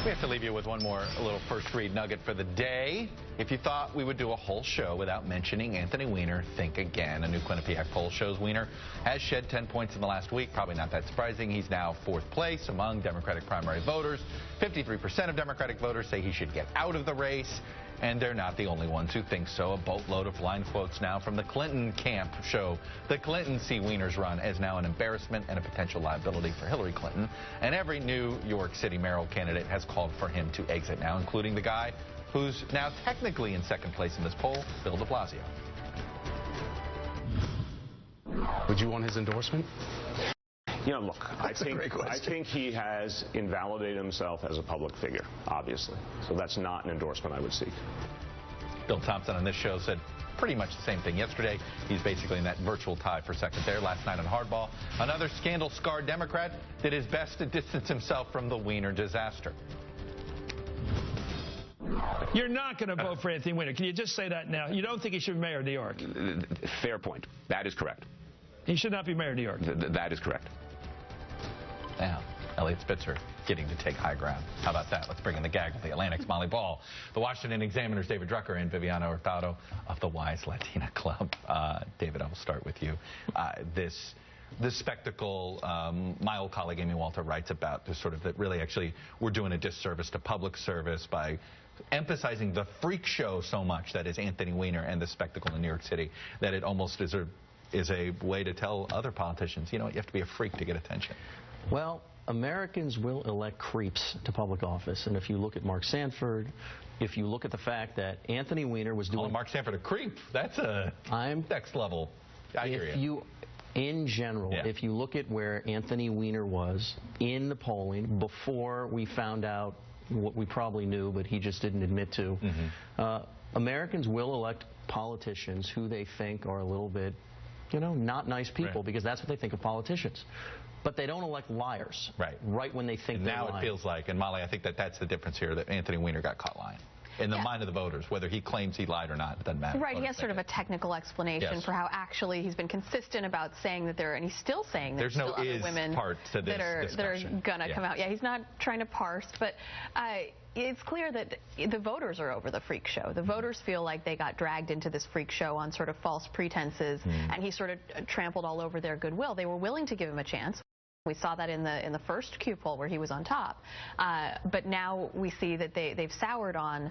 We have to leave you with one more little first read nugget for the day. If you thought we would do a whole show without mentioning Anthony Weiner, think again. A new Quinnipiac poll shows Weiner has shed 10 points in the last week. Probably not that surprising. He's now 4th place among Democratic primary voters. 53% of Democratic voters say he should get out of the race. And they're not the only ones who think so. A boatload of line quotes now from the Clinton camp show the Clintons see Weiner's run as now an embarrassment and a potential liability for Hillary Clinton. And every New York City mayoral candidate has called for him to exit now, including the guy who's now technically in 2nd place in this poll, Bill de Blasio. Would you want his endorsement? You know, look, I think he has invalidated himself as a public figure, obviously. So that's not an endorsement I would seek. Bill Thompson on this show said pretty much the same thing yesterday. He's basically in that virtual tie for 2nd there. Last night on Hardball, another scandal-scarred Democrat did his best to distance himself from the Weiner disaster. You're not going to vote for Anthony Weiner. Can you just say that now? You don't think he should be mayor of New York? Fair point. That is correct. He should not be mayor of New York. That is correct. Now, Elliot Spitzer getting to take high ground. How about that? Let's bring in the gag with the Atlantic's Molly Ball, the Washington Examiner's David Drucker, and Viviana Hurtado of the Wise Latina Club. David, I will start with you. This spectacle, my old colleague Amy Walter writes about this sort of that really actually we're doing a disservice to public service by emphasizing the freak show so much that is Anthony Weiner and the spectacle in New York City that it almost is a way to tell other politicians, you know, you have to be a freak to get attention. Well, Americans will elect creeps to public office. And if you look at Mark Sanford, if you look at the fact that Anthony Weiner was doing... Mark Sanford a creep? That's a next level. I hear you. In general, if you look at where Anthony Weiner was in the polling before we found out what we probably knew, but he just didn't admit to, Americans will elect politicians who they think are a little bit, you know, not nice people, because that's what they think of politicians. But they don't elect liars right when they think they're lying. Now it feels like, and Molly, I think that that's the difference here, that Anthony Weiner got caught lying. In the mind of the voters, whether he claims he lied or not, it doesn't matter. Right, he has sort of a technical explanation for how actually he's been consistent about saying that there, and he's still saying that there's no other women part to this that are going to come out. Yeah, he's not trying to parse, but it's clear that the voters are over the freak show. The voters feel like they got dragged into this freak show on sort of false pretenses, and he sort of trampled all over their goodwill. They were willing to give him a chance. We saw that in the first Q poll where he was on top, but now we see that they've soured on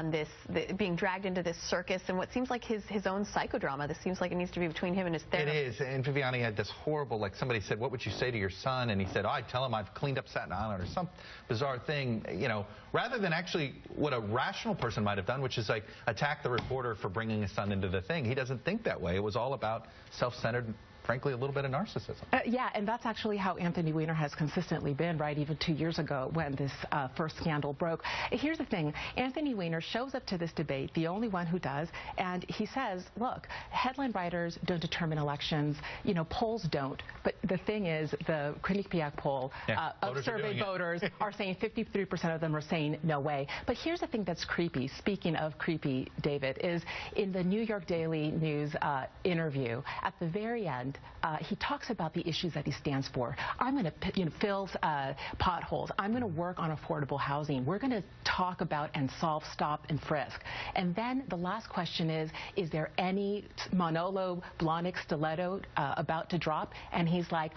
this being dragged into this circus and what seems like his own psychodrama. This seems like it needs to be between him and his therapist. It is, and Viviani had this horrible, like somebody said, what would you say to your son? And he said, oh, I'd tell him I've cleaned up Staten Island or some bizarre thing, you know, rather than actually what a rational person might have done, which is like attack the reporter for bringing his son into the thing. He doesn't think that way. It was all about self-centered, frankly, a little bit of narcissism. Yeah, and that's actually how Anthony Weiner has consistently been, right, even 2 years ago when this first scandal broke. Here's the thing. Anthony Weiner shows up to this debate, the only one who does, and he says, look, headline writers don't determine elections. You know, polls don't. But the thing is, the Quinnipiac poll of surveyed voters are saying 53% of them are saying no way. But here's the thing that's creepy, speaking of creepy, David, is in the New York Daily News interview, at the very end, he talks about the issues that he stands for. I'm going to fill potholes. I'm going to work on affordable housing. We're going to talk about and solve stop and frisk. And then the last question is there any Manolo Blahnik stiletto about to drop? And he's like,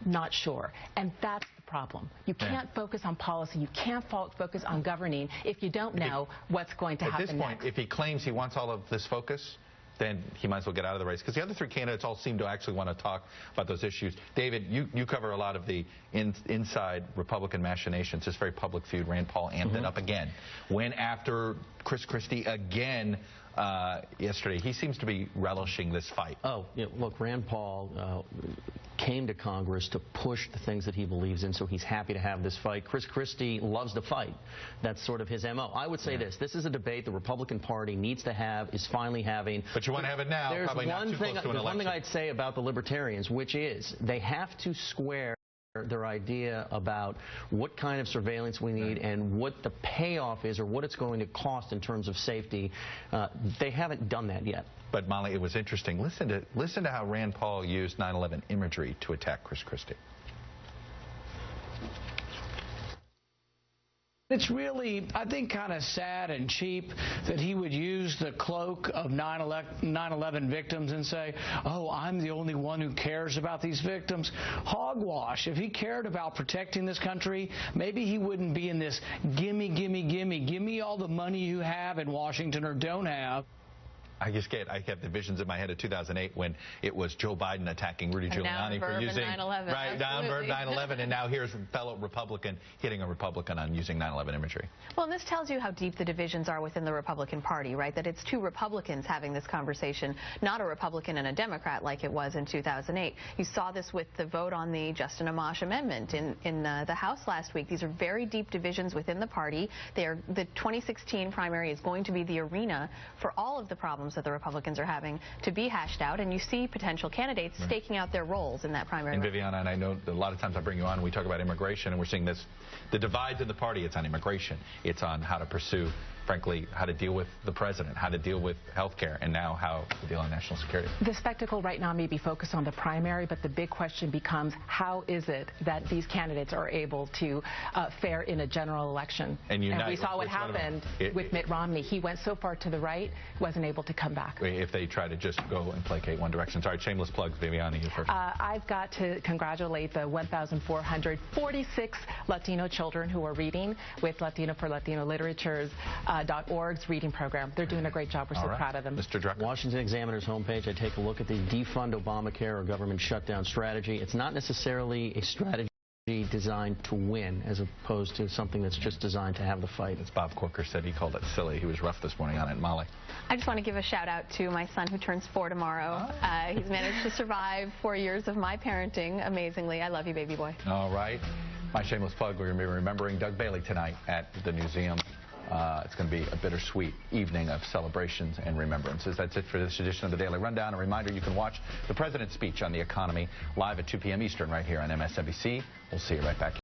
not sure. And that's the problem. You can't focus on policy. You can't focus on governing if you don't know what's going to happen next. At this point, if he claims he wants all of this focus, then he might as well get out of the race, because the other 3 candidates all seem to actually want to talk about those issues. David, you cover a lot of the inside Republican machinations, this very public feud. Rand Paul amped it up again. Went after Chris Christie again yesterday. He seems to be relishing this fight. Oh, yeah, look, Rand Paul came to Congress to push the things that he believes in, so he's happy to have this fight. Chris Christie loves to fight. That's sort of his M.O. I would say this is a debate the Republican Party needs to have, is finally having. But you want to have it now, probably not too close to an election. There's one thing I'd say about the Libertarians, which is they have to square their idea about what kind of surveillance we need and what the payoff is or what it's going to cost in terms of safety. They haven't done that yet. But, Molly, it was interesting. Listen to how Rand Paul used 9/11 imagery to attack Chris Christie. It's really, I think, kind of sad and cheap that he would use the cloak of 9/11 victims and say, oh, I'm the only one who cares about these victims. Hogwash. If he cared about protecting this country, maybe he wouldn't be in this gimme, gimme, gimme, gimme all the money you have in Washington or don't have. I have the visions in my head of 2008 when it was Joe Biden attacking Rudy Giuliani for using 9/11. Right, down verb 9/11, and now here's a fellow Republican hitting a Republican on using 9/11 imagery. Well, and this tells you how deep the divisions are within the Republican Party, right? That it's two Republicans having this conversation, not a Republican and a Democrat like it was in 2008. You saw this with the vote on the Justin Amash amendment in the House last week. These are very deep divisions within the party. The 2016 primary is going to be the arena for all of the problems that the Republicans are having to be hashed out, and you see potential candidates staking out their roles in that primary. And Viviana, and I know a lot of times I bring you on and we talk about immigration, and we're seeing this, the divides in the party. It's on immigration. It's on how to pursue, frankly, how to deal with the president, how to deal with health care, and now how to deal on national security. The spectacle right now may be focused on the primary, but the big question becomes, how is it that these candidates are able to fare in a general election? And we saw what happened with Mitt Romney. He went so far to the right, wasn't able to come back. If they try to just go and placate one direction. Sorry, shameless plugs, Viviana, you first. I've got to congratulate the 1,446 Latino children who are reading with Latino for Latino Literature's .org's reading program. They're doing a great job. We're so proud of them. Mr. Drucker. Washington Examiner's homepage, I take a look at the defund Obamacare or government shutdown strategy. It's not necessarily a strategy designed to win, as opposed to something that's just designed to have the fight. As Bob Corker said, he called it silly. He was rough this morning on it. Molly. I just want to give a shout out to my son who turns 4 tomorrow. He's managed to survive 4 years of my parenting amazingly. I love you, baby boy. All right. My shameless plug, we're going to be remembering Doug Bailey tonight at the museum. It's going to be a bittersweet evening of celebrations and remembrances. That's it for this edition of the Daily Rundown. A reminder, you can watch the President's speech on the economy live at 2 p.m. Eastern right here on MSNBC. We'll see you right back.